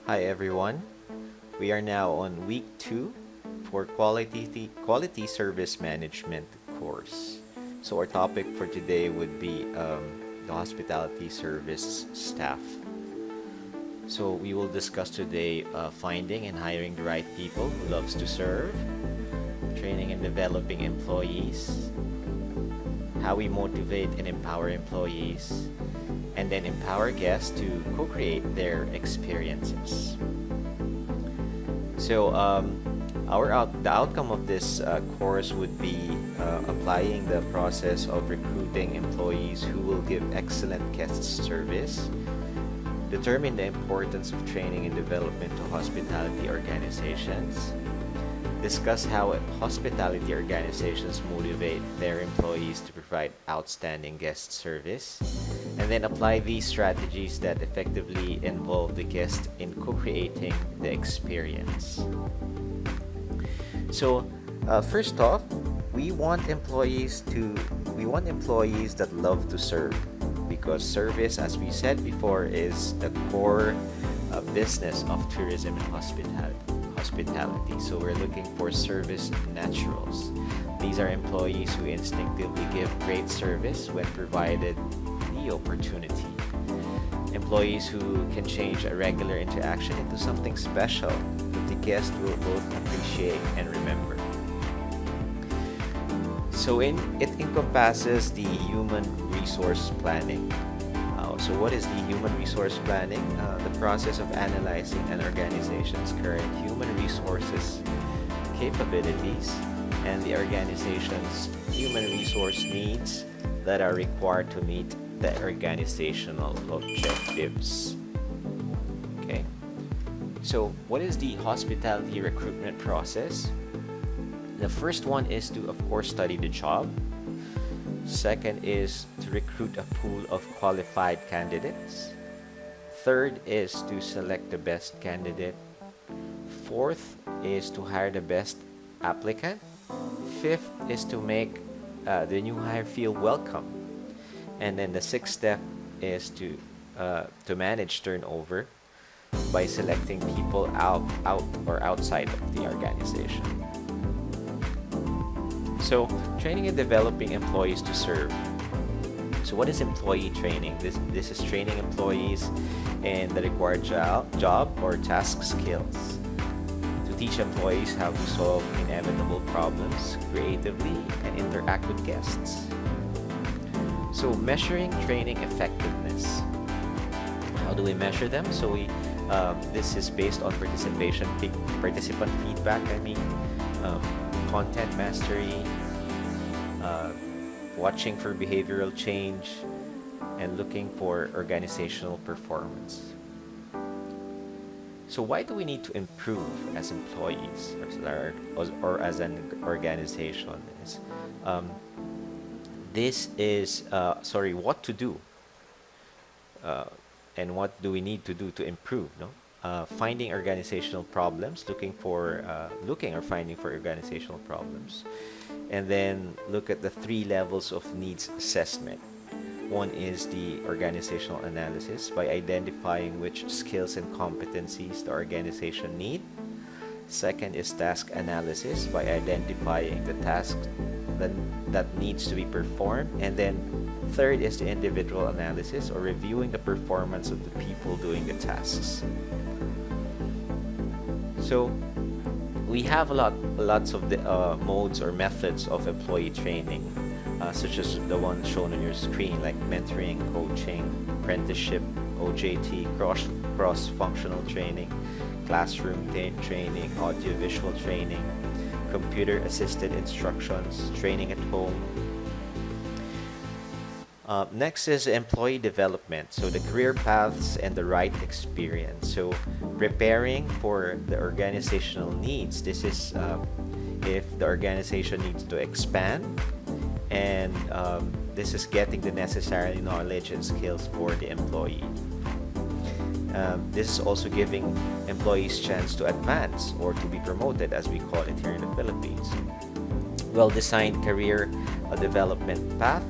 Hi everyone. We are now on week 2 for quality service management course. So our topic for today would be the hospitality service staff. So we will discuss today finding and hiring the right people who loves to serve, training and developing employees, how we motivate and empower employees, and then empower guests to co-create their experiences. So the outcome of this course would be applying the process of recruiting employees who will give excellent guest service, determine the importance of training and development to hospitality organizations, discuss how hospitality organizations motivate their employees to provide outstanding guest service, and then apply these strategies that effectively involve the guest in co-creating the experience. So, first off, we want employees that love to serve, because service, as we said before, is the core business of tourism and hospitality. So we're looking for service naturals. These are employees who instinctively give great service when provided the opportunity. Employees who can change a regular interaction into something special that the guest will both appreciate and remember. So it encompasses the human resource planning. So what is the human resource planning? The process of analyzing an organization's current human resources capabilities and the organization's human resource needs that are required to meet the organizational objectives. Okay. So what is the hospitality recruitment process? The first one is to, of course, study the job. Second is to recruit a pool of qualified candidates. Third is to select the best candidate. Fourth is to hire the best applicant. Fifth is to make the new hire feel welcome. And then the sixth step is to manage turnover by selecting people out or outside of the organization. So, training and developing employees to serve. So, what is employee training? This is training employees in the required job or task skills to teach employees how to solve inevitable problems creatively and interact with guests. So, measuring training effectiveness. How do we measure them? So, this is based on participant feedback. Content mastery, watching for behavioral change, and looking for organizational performance. So why do we need to improve as employees or as an organization? What to do and what do we need to do to improve, no? Finding organizational problems, looking or finding for organizational problems, and then look at the 3 levels of needs assessment. One is the organizational analysis, by identifying which skills and competencies the organization need. Second is task analysis, by identifying the task that needs to be performed. And then third is the individual analysis, or reviewing the performance of the people doing the tasks. So we have lots of the modes or methods of employee training, such as the one shown on your screen, like mentoring, coaching, apprenticeship, OJT, cross-functional training, classroom training, audiovisual training, computer-assisted instructions, training at home. Next is employee development, so the career paths and the right experience. So preparing for the organizational needs. This is if the organization needs to expand, and this is getting the necessary knowledge and skills for the employee. This is also giving employees chance to advance or to be promoted, as we call it here in the Philippines. Well-designed career development path,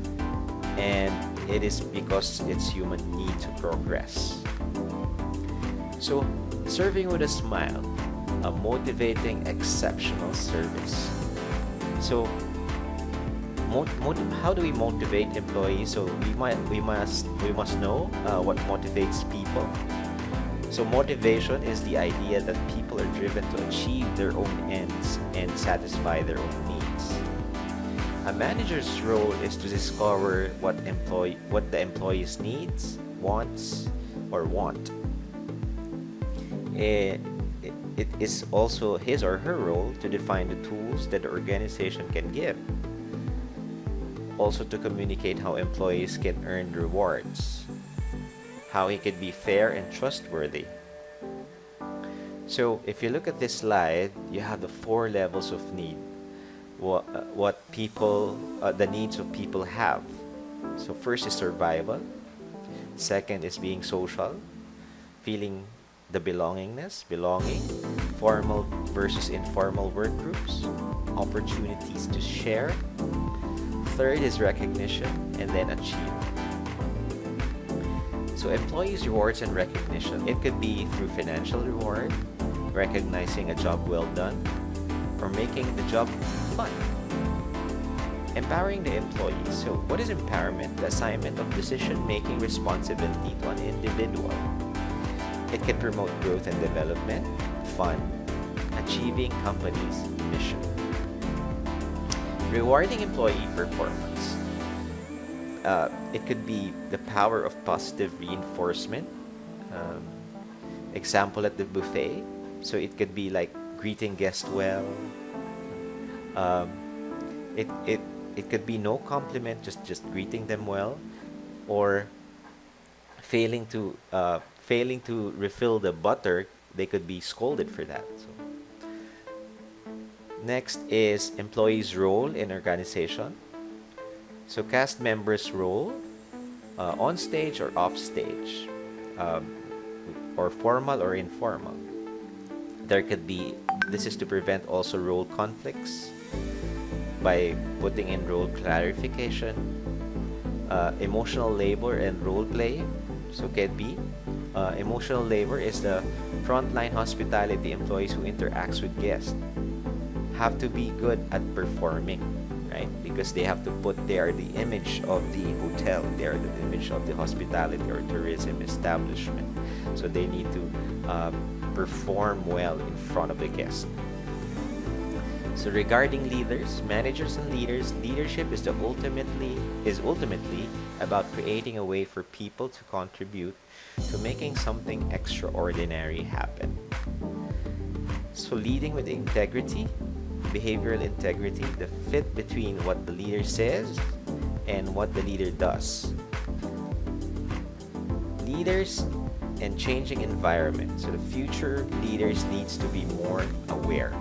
and it is because it's human need to progress. So Serving with a smile, a motivating exceptional service. So how do we motivate employees? So we must know what motivates people. So motivation is the idea that people are driven to achieve their own ends and satisfy their own needs. A manager's role is to discover what the employees needs, wants, or want. It is also his or her role to define the tools that the organization can give. Also to communicate how employees can earn rewards, how he can be fair and trustworthy. So if you look at this slide, you have the 4 levels of need, what people, the needs of people have. So first is survival, second is being social, feeling the belonging, formal versus informal work groups, opportunities to share. Third is recognition, and then achieve. So employees' rewards and recognition, it could be through financial reward, recognizing a job well done, or making the job fun. Empowering the employees. So what is empowerment? The assignment of decision-making responsibility to an individual. It can promote growth and development, fun, achieving company's mission. Rewarding employee performance. It could be the power of positive reinforcement. Example at the buffet. So it could be like greeting guests well. It could be no compliment, just greeting them well, or failing to refill the butter. They could be scolded for that. So, next is employees' role in organization. So cast members' role on stage or off stage, or formal or informal. There could be, this is to prevent also role conflicts by putting in role clarification, emotional labor and role play. So could be emotional labor is the frontline hospitality employees who interacts with guests have to be good at performing, right? Because they have to they are the image of the hotel, they are the image of the hospitality or tourism establishment. So they need to perform well in front of the guest. So regarding leaders, managers and leaders, leadership is ultimately about creating a way for people to contribute to making something extraordinary happen. So leading with integrity, behavioral integrity, the fit between what the leader says and what the leader does. Leaders and changing environment. So the future leaders needs to be more aware.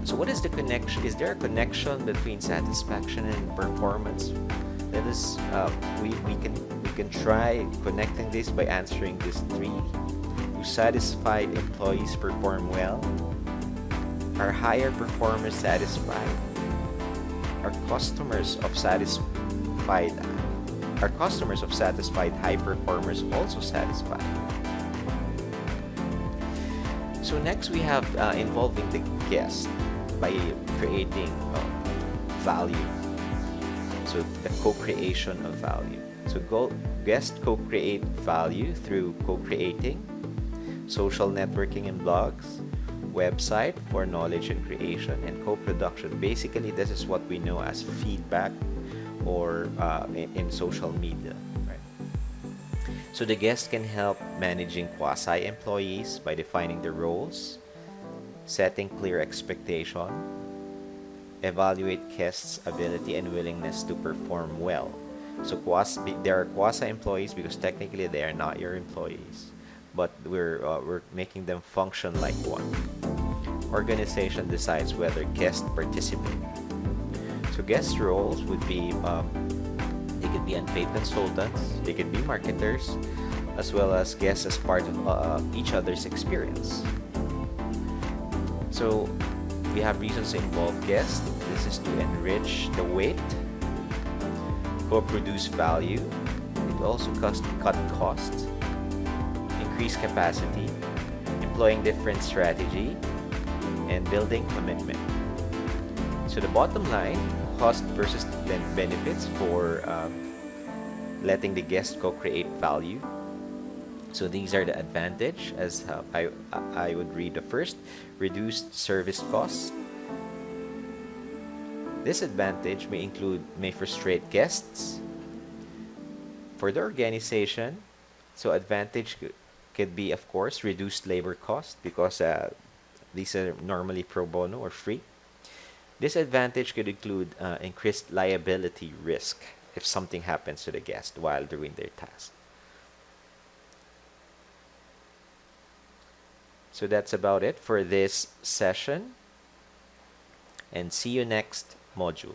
So what is the connection? Is there a connection between satisfaction and performance? Let us we can try connecting this by answering these 3. Do satisfied employees perform well? Are higher performers satisfied? Are customers of satisfied high performers also satisfied? So next we have involving the guest by creating value. So the co-creation of value. So guests co-create value through co-creating, social networking and blogs, website for knowledge and creation, and co-production. Basically, this is what we know as feedback or in social media. Right? So the guest can help managing quasi-employees by defining the roles, setting clear expectation, evaluate guests' ability and willingness to perform well. So there are quasi-employees because technically they are not your employees, but we're making them function like one. Organization decides whether guests participate. So guest roles would be they could be unpaid consultants, they could be marketers, as well as guests as part of each other's experience. So we have reasons to involve guests. This is to enrich the weight, co-produce value. It also cut costs, increase capacity, employing different strategy, and building commitment. So the bottom line, cost versus benefits for letting the guest co-create value. So these are the advantage as I would read the first, reduced service costs. Disadvantage may frustrate guests. For the organization, so advantage could be, of course, reduced labor cost because these are normally pro bono or free. Disadvantage could include increased liability risk if something happens to the guest while doing their task. So that's about it for this session, and see you next module.